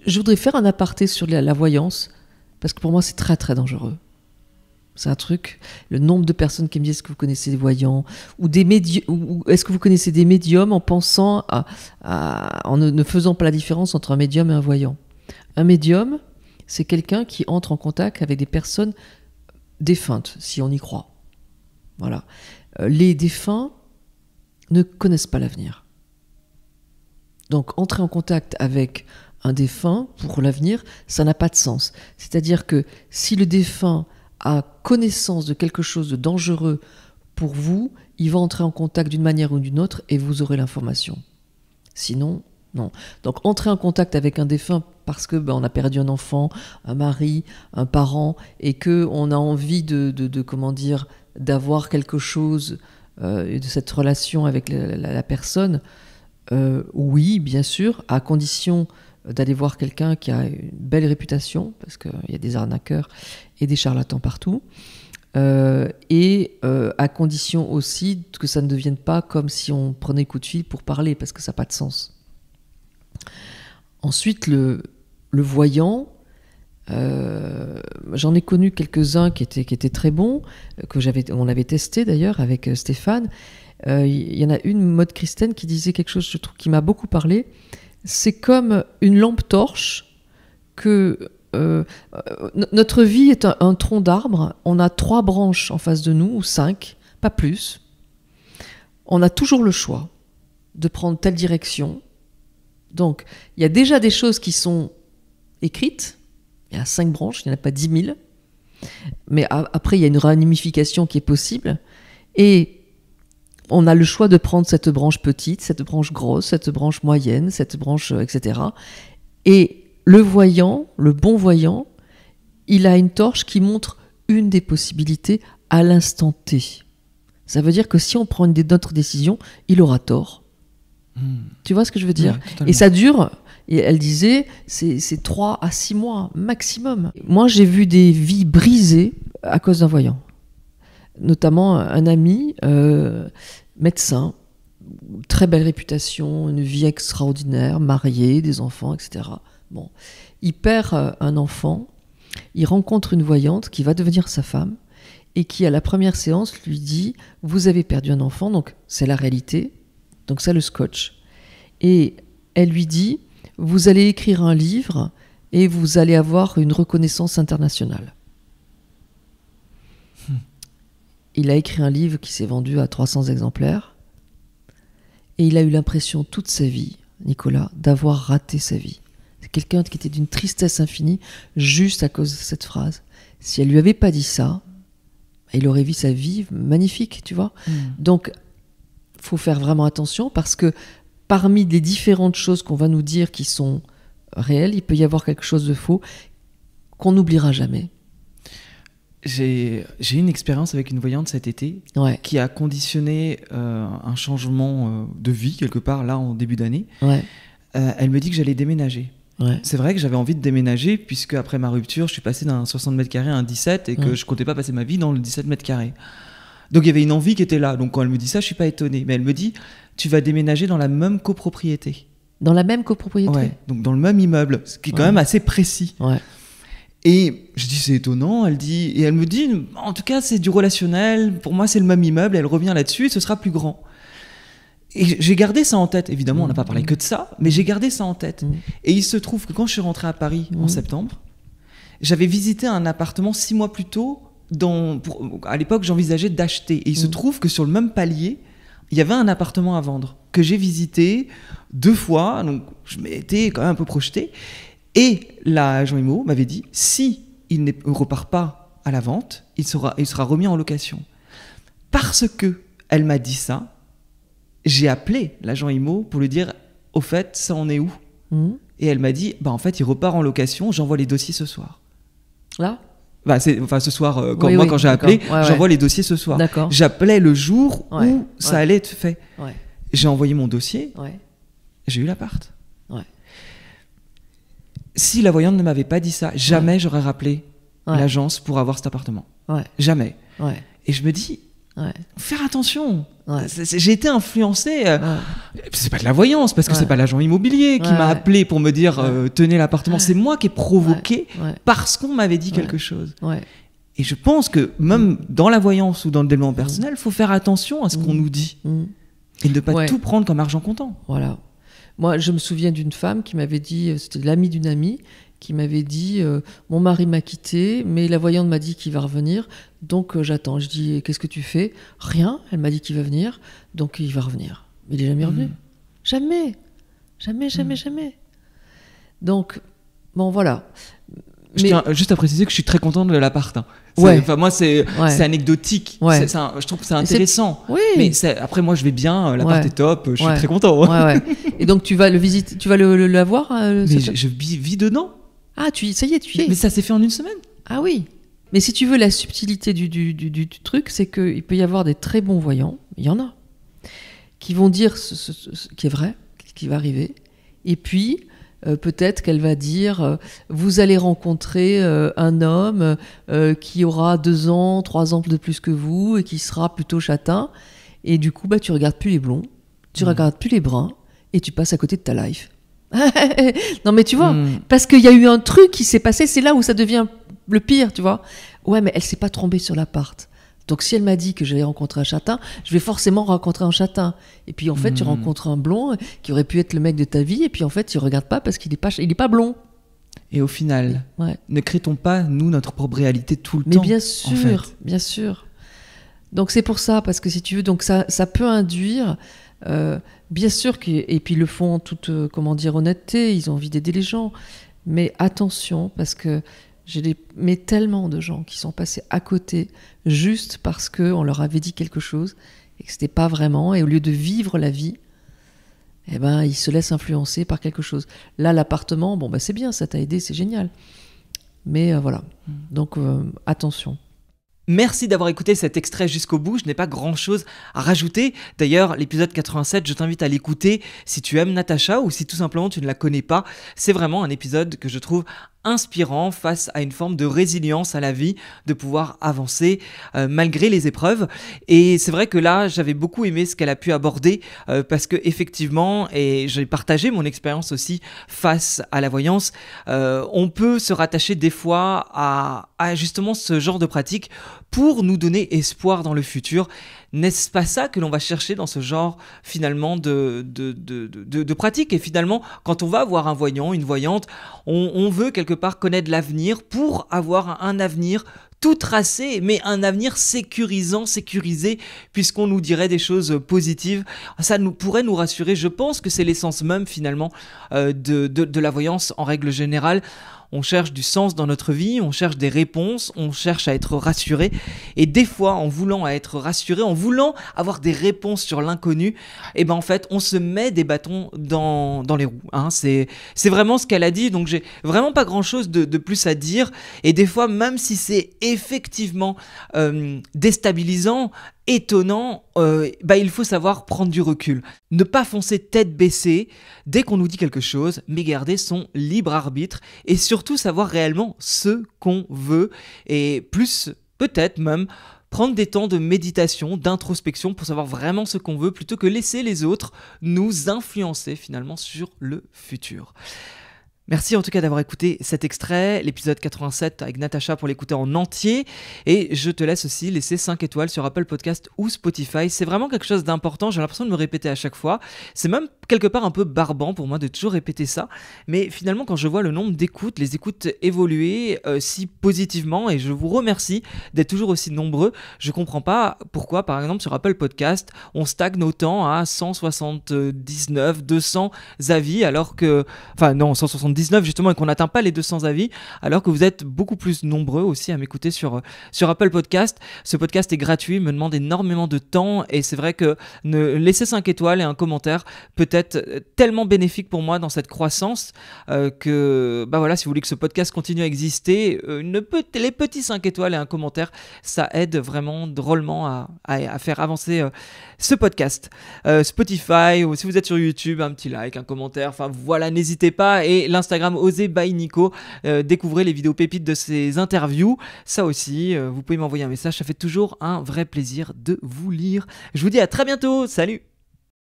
Je voudrais faire un aparté sur la voyance, parce que pour moi, c'est très, très dangereux. C'est un truc, le nombre de personnes qui me disent: est-ce que vous connaissez des voyants, ou est-ce que vous connaissez des médiums, en pensant en ne faisant pas la différence entre un médium et un voyant. Un médium, c'est quelqu'un qui entre en contact avec des personnes défuntes, si on y croit. Voilà. Les défunts ne connaissent pas l'avenir. Donc, entrer en contact avec un défunt pour l'avenir, ça n'a pas de sens. C'est-à-dire que si le défunt a connaissance de quelque chose de dangereux pour vous, il va entrer en contact d'une manière ou d'une autre et vous aurez l'information. Sinon, non. Donc, entrer en contact avec un défunt parce que on a perdu un enfant, un mari, un parent, et que on a envie d'avoir quelque chose de cette relation avec la personne. Oui, bien sûr, à condition d'aller voir quelqu'un qui a une belle réputation, parce qu'il y a des arnaqueurs et des charlatans partout, et à condition aussi que ça ne devienne pas comme si on prenait coup de fil pour parler, parce que ça n'a pas de sens. Ensuite, le voyant, j'en ai connu quelques-uns qui étaient très bons, on avait testé d'ailleurs avec Stéphane. Il y en a une, Maud Christen, qui disait quelque chose, je trouve, qui m'a beaucoup parlé. C'est comme une lampe torche que notre vie est un tronc d'arbre. On a 3 branches en face de nous, ou 5, pas plus. On a toujours le choix de prendre telle direction. Donc, il y a déjà des choses qui sont écrites. Il y a 5 branches, il n'y en a pas 10 000. Mais après, il y a une ramification qui est possible. Et on a le choix de prendre cette branche petite, cette branche grosse, cette branche moyenne, cette branche, etc. Et le voyant, le bon voyant, il a une torche qui montre une des possibilités à l'instant T. Ça veut dire que si on prend une autre décision, il aura tort. Tu vois ce que je veux dire ? Ouais, et ça dure, et elle disait, c'est 3 à 6 mois maximum. Moi, j'ai vu des vies brisées à cause d'un voyant. Notamment un ami, médecin, très belle réputation, une vie extraordinaire, marié, des enfants, etc. Bon, il perd un enfant, il rencontre une voyante qui va devenir sa femme et qui, à la première séance, lui dit: vous avez perdu un enfant, donc c'est la réalité, donc ça le scotch. Et elle lui dit: vous allez écrire un livre et vous allez avoir une reconnaissance internationale. Il a écrit un livre qui s'est vendu à 300 exemplaires et il a eu l'impression toute sa vie, Nicolas, d'avoir raté sa vie. C'est quelqu'un qui était d'une tristesse infinie juste à cause de cette phrase. Si elle lui avait pas dit ça, il aurait vu sa vie magnifique, tu vois. Donc, faut faire vraiment attention, parce que parmi les différentes choses qu'on va nous dire qui sont réelles, il peut y avoir quelque chose de faux qu'on n'oubliera jamais. J'ai eu une expérience avec une voyante cet été, ouais, qui a conditionné un changement de vie quelque part là en début d'année. Ouais. Elle me dit que j'allais déménager. Ouais. C'est vrai que j'avais envie de déménager, puisque après ma rupture, je suis passé d'un 60 mètres carrés à un 17 et que je comptais pas passer ma vie dans le 17 mètres carrés. Donc il y avait une envie qui était là. Donc quand elle me dit ça, je suis pas étonné. Mais elle me dit: tu vas déménager dans la même copropriété. Dans la même copropriété ? Ouais, donc dans le même immeuble, ce qui est quand même assez précis. Ouais. Et je dis: c'est étonnant. Et elle me dit: en tout cas, c'est du relationnel. Pour moi, c'est le même immeuble. Elle revient là-dessus et ce sera plus grand. Et j'ai gardé ça en tête. Évidemment, on n'a pas parlé que de ça, mais j'ai gardé ça en tête. Et il se trouve que quand je suis rentré à Paris en septembre, j'avais visité un appartement 6 mois plus tôt. À l'époque, j'envisageais d'acheter. Et il se trouve que sur le même palier, il y avait un appartement à vendre que j'ai visité 2 fois. Donc, je m'étais quand même un peu projeté. Et l'agent IMO m'avait dit: si il ne repart pas à la vente, il sera remis en location. Parce que elle m'a dit ça, j'ai appelé l'agent IMO pour lui dire: au fait, ça en est où ? Et elle m'a dit: en fait, il repart en location, j'envoie les dossiers ce soir. Là ? Ce soir, quand j'ai appelé, j'envoie les dossiers ce soir. D'accord. J'appelais le jour où ça allait être fait. Ouais. J'ai envoyé mon dossier, Ouais. J'ai eu l'appart. Ouais. Si la voyante ne m'avait pas dit ça, jamais j'aurais rappelé l'agence pour avoir cet appartement. Ouais. Jamais. Ouais. Et je me dis, Ouais. Faire attention. Ouais. J'ai été influencé. Ouais. C'est pas de la voyance, parce que c'est pas l'agent immobilier qui m'a appelé pour me dire tenez l'appartement. C'est moi qui ai provoqué parce qu'on m'avait dit quelque chose. Ouais. Et je pense que même dans la voyance ou dans le développement personnel, il faut faire attention à ce qu'on nous dit et ne pas tout prendre comme argent comptant. Voilà. Moi, je me souviens d'une femme qui m'avait dit, c'était l'amie d'une amie, qui m'avait dit mon mari m'a quitté, mais la voyante m'a dit qu'il va revenir, donc j'attends. Je dis qu'est-ce que tu fais? Rien. Elle m'a dit qu'il va venir, donc il va revenir. Mais il est jamais revenu. Jamais. Donc bon, voilà. Je tiens juste à préciser que je suis très content de l'appart. Hein. Moi, c'est anecdotique. Je trouve que c'est intéressant. Mais après, moi, je vais bien. L'appart est top. Je suis très content. Et donc, tu vas le visiter, tu vas la voir. Mais je vis dedans. Ah, ça y est, tu y es. Mais ça s'est fait en une semaine. Ah oui. Mais si tu veux la subtilité du truc, c'est qu'il peut y avoir des très bons voyants. Il y en a qui vont dire ce qui est vrai, ce qui va arriver. Et puis peut-être qu'elle va dire vous allez rencontrer un homme qui aura 2 ans, 3 ans de plus que vous et qui sera plutôt châtain, et du coup tu regardes plus les blonds, tu regardes plus les bruns et tu passes à côté de ta life. Non mais tu vois, parce qu'il y a eu un truc qui s'est passé, c'est là où ça devient le pire, tu vois. Ouais, mais elle s'est pas trompée sur l'appart. Donc si elle m'a dit que j'allais rencontrer un châtain, je vais forcément rencontrer un châtain. Et puis en fait, tu rencontres un blond qui aurait pu être le mec de ta vie, et puis en fait, tu regardes pas parce qu'il est pas blond. Et au final, ne crée-t-on pas, nous, notre propre réalité tout le temps? Mais bien sûr, bien sûr. Donc c'est pour ça, parce que si tu veux, donc ça peut induire, bien sûr, et puis ils le font en toute, honnêteté, ils ont envie d'aider les gens. Mais attention, parce que mais tellement de gens qui sont passés à côté juste parce qu'on leur avait dit quelque chose et que c'était pas vraiment, et au lieu de vivre la vie, ils se laissent influencer par quelque chose. Là, l'appartement, c'est bien, ça t'a aidé, c'est génial. Mais voilà. Donc attention. Merci d'avoir écouté cet extrait jusqu'au bout, je n'ai pas grand-chose à rajouter. D'ailleurs, l'épisode 87, je t'invite à l'écouter si tu aimes Natacha ou si tout simplement tu ne la connais pas. C'est vraiment un épisode que je trouve inspirant face à une forme de résilience à la vie, de pouvoir avancer malgré les épreuves. Et c'est vrai que là, j'avais beaucoup aimé ce qu'elle a pu aborder parce que effectivement, et j'ai partagé mon expérience aussi face à la voyance, on peut se rattacher des fois à justement ce genre de pratique pour nous donner espoir dans le futur. N'est-ce pas ça que l'on va chercher dans ce genre finalement de pratique? Et finalement, quand on va voir un voyant, une voyante, on veut quelque part connaître l'avenir pour avoir un avenir tout tracé, mais un avenir sécurisé, puisqu'on nous dirait des choses positives. Ça pourrait nous rassurer. Je pense que c'est l'essence même finalement de la voyance en règle générale. On cherche du sens dans notre vie, on cherche des réponses, on cherche à être rassuré. Et des fois, en voulant être rassuré, en voulant avoir des réponses sur l'inconnu, en fait, on se met des bâtons dans les roues. Hein. C'est vraiment ce qu'elle a dit, donc j'ai vraiment pas grand-chose de plus à dire. Et des fois, même si c'est effectivement déstabilisant, étonnant, il faut savoir prendre du recul. Ne pas foncer tête baissée dès qu'on nous dit quelque chose, mais garder son libre arbitre et surtout savoir réellement ce qu'on veut, et plus peut-être même prendre des temps de méditation, d'introspection pour savoir vraiment ce qu'on veut plutôt que laisser les autres nous influencer finalement sur le futur. Merci en tout cas d'avoir écouté cet extrait, l'épisode 87 avec Natacha, pour l'écouter en entier, et je te laisse aussi laisser 5 étoiles sur Apple Podcast ou Spotify. C'est vraiment quelque chose d'important, j'ai l'impression de me répéter à chaque fois, c'est même quelque part un peu barbant pour moi de toujours répéter ça, mais finalement quand je vois le nombre d'écoutes, les écoutes évoluer si positivement, et je vous remercie d'être toujours aussi nombreux, je comprends pas pourquoi par exemple sur Apple Podcast on stagne autant à 179, 200 avis, alors que, 179 justement, et qu'on n'atteint pas les 200 avis, alors que vous êtes beaucoup plus nombreux aussi à m'écouter sur Apple Podcast. Ce podcast est gratuit, me demande énormément de temps, et c'est vrai que laisser 5 étoiles et un commentaire peut peut-être tellement bénéfique pour moi dans cette croissance que voilà, si vous voulez que ce podcast continue à exister, les petits 5 étoiles et un commentaire, ça aide vraiment drôlement à faire avancer ce podcast. Spotify, ou si vous êtes sur YouTube, un petit like, un commentaire, enfin voilà, n'hésitez pas. Et l'Instagram Osez by Nico, découvrez les vidéos pépites de ces interviews. Ça aussi, vous pouvez m'envoyer un message, ça fait toujours un vrai plaisir de vous lire. Je vous dis à très bientôt, salut!